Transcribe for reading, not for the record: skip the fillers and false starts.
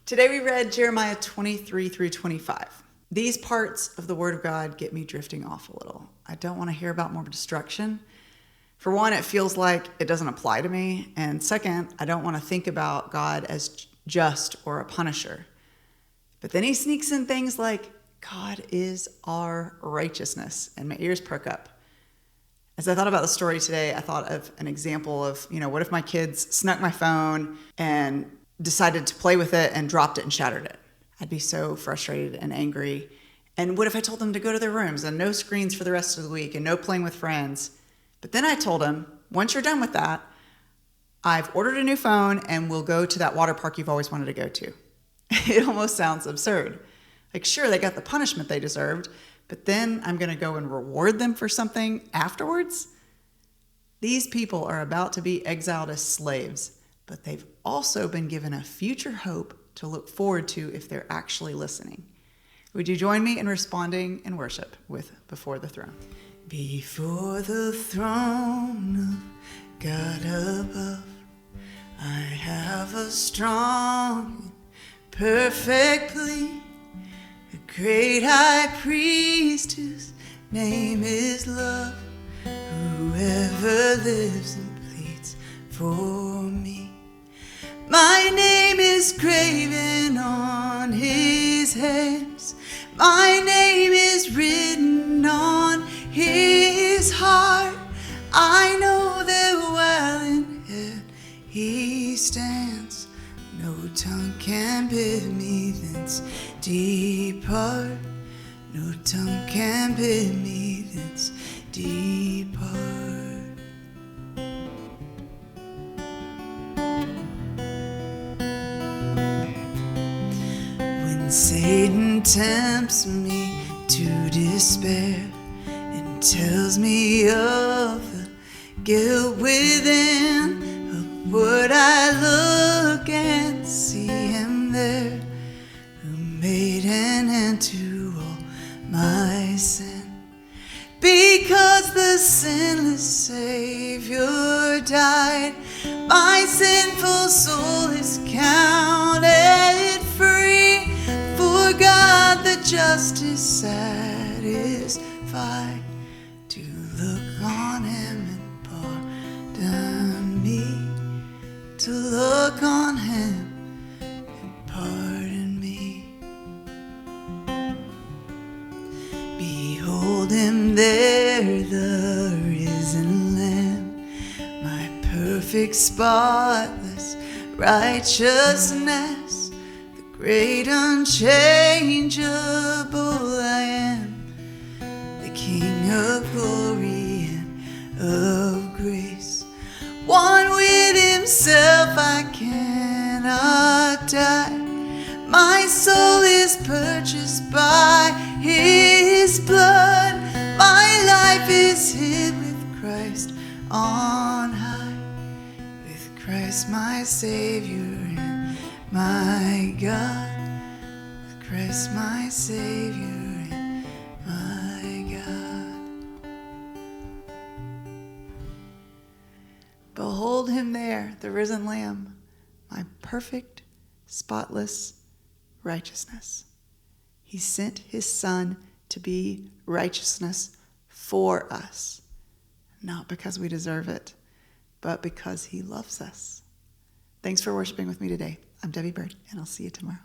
Today we read Jeremiah 23 through 25. These parts of the Word of God get me drifting off a little. I don't want to hear about more destruction. For one, it feels like it doesn't apply to me. And second, I don't want to think about God as just or a punisher. But then he sneaks in things like, God is our righteousness, and my ears perk up. As I thought about the story today, I thought of an example of, what if my kids snuck my phone and decided to play with it and dropped it and shattered it? I'd be so frustrated and angry. And what if I told them to go to their rooms and no screens for the rest of the week and no playing with friends? But then I told them, once you're done with that, I've ordered a new phone and we'll go to that water park you've always wanted to go to. It almost sounds absurd. Like, sure, they got the punishment they deserved, but then I'm going to go and reward them for something afterwards? These people are about to be exiled as slaves, but they've also been given a future hope to look forward to if they're actually listening. Would you join me in responding in worship with Before the Throne? Before the throne of God above, I have a strong, perfect plea, a great high priest whose name is love, whoever lives and pleads for me. My name is graven on his hands. My name is written on his heart. I know that while in hell he stands, no tongue can bid me thence depart. No tongue can bid me thence depart. When Satan tempts me to despair and tells me of the guilt within, upward I look and see him there, who made an end to all my sin. Because the sinless Savior died, my sinful soul is counted free. For God the just is satisfied to look on him and pardon me. To look on him and pardon me. Behold him there, the risen Lamb, my perfect, spotless righteousness, the great unchangeable I am, the King of glory and of grace. One with himself I cannot die. My soul is purchased by his blood. My life is hid with Christ on high, with Christ my Savior and my God, with Christ my Savior and my God. Behold him there, the risen Lamb, my perfect, spotless righteousness. He sent his Son to be righteousness for us, not because we deserve it, but because he loves us. Thanks for worshiping with me today. I'm Debbie Byrd, and I'll see you tomorrow.